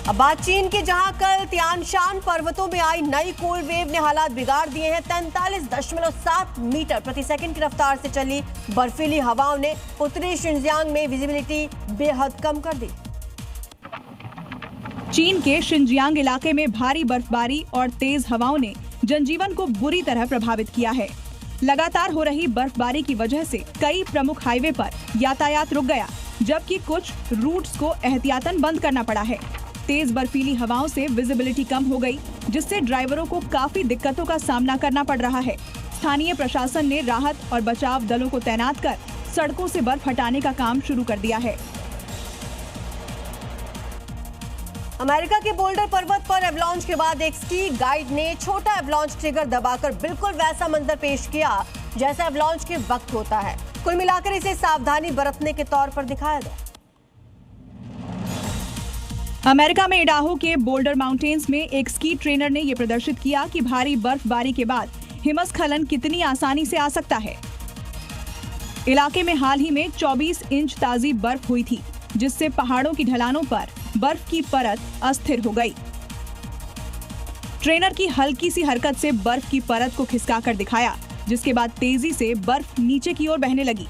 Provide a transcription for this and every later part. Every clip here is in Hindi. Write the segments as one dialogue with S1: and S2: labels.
S1: अब बात चीन की, जहां कल तियानशान पर्वतों में आई नई कोल्ड वेव ने हालात बिगाड़ दिए हैं। 43.7 मीटर प्रति सेकंड की रफ्तार से चली बर्फीली हवाओं ने उत्तरी शिनजियांग में विजिबिलिटी बेहद कम कर दी।
S2: चीन के शिनजियांग इलाके में भारी बर्फबारी और तेज हवाओं ने जनजीवन को बुरी तरह प्रभावित किया है। लगातार हो रही बर्फबारी की वजह से कई प्रमुख हाईवे पर यातायात रुक गया, जबकि कुछ रूट्स को एहतियातन बंद करना पड़ा है। तेज बर्फीली हवाओं से विजिबिलिटी कम हो गई, जिससे ड्राइवरों को काफी दिक्कतों का सामना करना पड़ रहा है। स्थानीय प्रशासन ने राहत और बचाव दलों को तैनात कर सड़कों से बर्फ हटाने का काम शुरू कर दिया है।
S1: अमेरिका के बोल्डर पर्वत पर एवलांच के बाद एक स्की गाइड ने छोटा एवलांच ट्रिगर दबाकर बिल्कुल वैसा मंजर पेश किया जैसा एवलांच के वक्त होता है। कुल मिलाकर इसे सावधानी बरतने के तौर पर दिखाया गया।
S2: अमेरिका में इडाहो के बोल्डर माउंटेन्स में एक स्की ट्रेनर ने यह प्रदर्शित किया कि भारी बर्फबारी के बाद हिमस्खलन कितनी आसानी से आ सकता है। इलाके में हाल ही में 24 इंच ताजी बर्फ हुई थी, जिससे पहाड़ों की ढलानों पर बर्फ की परत अस्थिर हो गई। ट्रेनर की हल्की सी हरकत से बर्फ की परत को खिसकाकर दिखाया, जिसके बाद तेजी से बर्फ नीचे की ओर बहने लगी।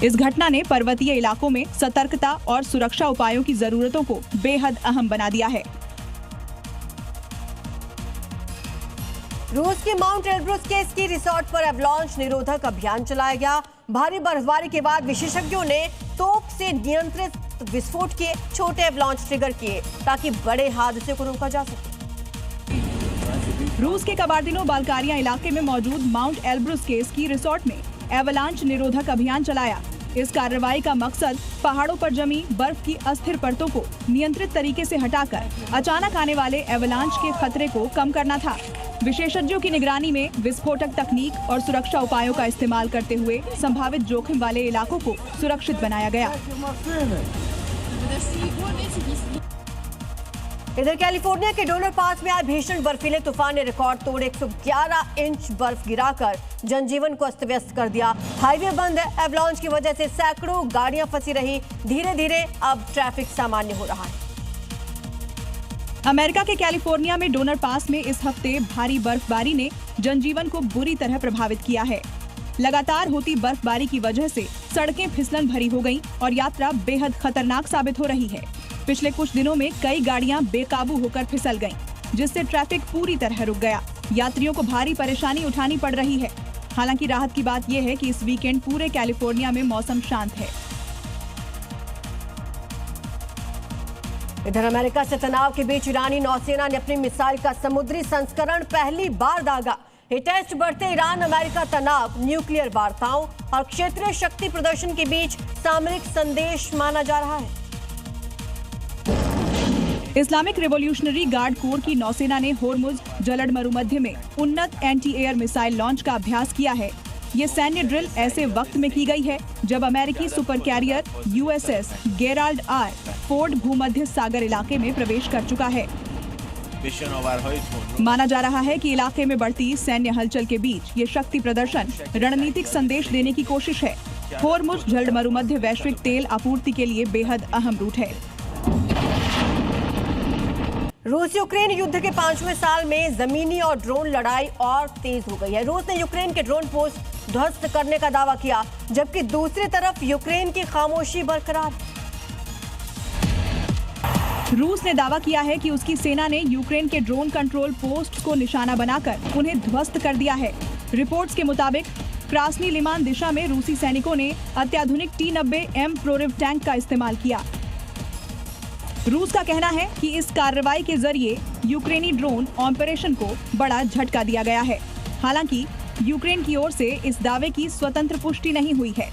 S2: इस घटना ने पर्वतीय इलाकों में सतर्कता और सुरक्षा उपायों की जरूरतों को बेहद अहम बना दिया है।
S1: रूस के माउंट एल्ब्रुस के स्की रिसोर्ट पर एवलांच निरोधक अभियान चलाया गया। भारी बर्फबारी के बाद विशेषज्ञों ने तोप से नियंत्रित विस्फोट किए, छोटे एवलांच ट्रिगर किए ताकि बड़े हादसे को रोका जा सके।
S2: रूस के कबार्दिनो बाल्कारिया इलाके में मौजूद माउंट एल्ब्रुस के स्की रिसोर्ट में एवलांच निरोधक अभियान चलाया। इस कार्रवाई का मकसद पहाड़ों पर जमी बर्फ की अस्थिर परतों को नियंत्रित तरीके से हटाकर अचानक आने वाले एवलांच के खतरे को कम करना था। विशेषज्ञों की निगरानी में विस्फोटक तकनीक और सुरक्षा उपायों का इस्तेमाल करते हुए संभावित जोखिम वाले इलाकों को सुरक्षित बनाया गया।
S1: इधर कैलिफोर्निया के डोनर पास में आए भीषण बर्फीले तूफान ने रिकॉर्ड तोड़ 111 इंच बर्फ गिराकर जनजीवन को अस्त व्यस्त कर दिया। हाईवे बंद है। एवलांच की वजह से सैकड़ों गाड़ियां फंसी रही। धीरे धीरे अब ट्रैफिक सामान्य हो रहा है।
S2: अमेरिका के कैलिफोर्निया में डोनर पास में इस हफ्ते भारी बर्फबारी ने जनजीवन को बुरी तरह प्रभावित किया है। लगातार होती बर्फबारी की वजह से सड़कें फिसलन भरी हो गईं और यात्रा बेहद खतरनाक साबित हो रही है। पिछले कुछ दिनों में कई गाड़ियां बेकाबू होकर फिसल गईं, जिससे ट्रैफिक पूरी तरह रुक गया। यात्रियों को भारी परेशानी उठानी पड़ रही है। हालांकि राहत की बात यह है कि इस वीकेंड पूरे कैलिफोर्निया में मौसम शांत है।
S1: इधर अमेरिका से तनाव के बीच ईरानी नौसेना ने अपनी मिसाइल का समुद्री संस्करण पहली बार दागा। ये टेस्ट बढ़ते ईरान अमेरिका तनाव, न्यूक्लियर वार्ताओं और क्षेत्रीय शक्ति प्रदर्शन के बीच सामरिक संदेश माना जा रहा है।
S2: इस्लामिक रिवॉल्यूशनरी गार्ड कोर की नौसेना ने होर्मुज जलद मरुमध्य में उन्नत एंटी एयर मिसाइल लॉन्च का अभ्यास किया है। ये सैन्य ड्रिल ऐसे वक्त में की गई है जब अमेरिकी super carrier USS Gerald R Ford भूमध्य सागर इलाके में प्रवेश कर चुका है। माना जा रहा है कि इलाके में बढ़ती सैन्य हलचल के बीच ये शक्ति प्रदर्शन रणनीतिक संदेश देने की कोशिश है। होर्मुज जलद मरुमध्य वैश्विक तेल आपूर्ति के लिए बेहद अहम रूट है।
S1: रूस यूक्रेन युद्ध के 5वें साल में जमीनी और ड्रोन लड़ाई और तेज हो गई है। रूस ने यूक्रेन के ड्रोन पोस्ट ध्वस्त करने का दावा किया, जबकि दूसरी तरफ यूक्रेन की खामोशी बरकरार।
S2: रूस ने दावा किया है कि उसकी सेना ने यूक्रेन के ड्रोन कंट्रोल पोस्ट को निशाना बनाकर उन्हें ध्वस्त कर दिया है। रिपोर्ट्स के मुताबिक क्रास्नी लिमान दिशा में रूसी सैनिकों ने अत्याधुनिक T-90M प्रोरिव टैंक का इस्तेमाल किया। रूस का कहना है कि इस कार्रवाई के जरिए यूक्रेनी ड्रोन ऑपरेशन को बड़ा झटका दिया गया है। हालांकि यूक्रेन की ओर से इस दावे की स्वतंत्र पुष्टि नहीं हुई है।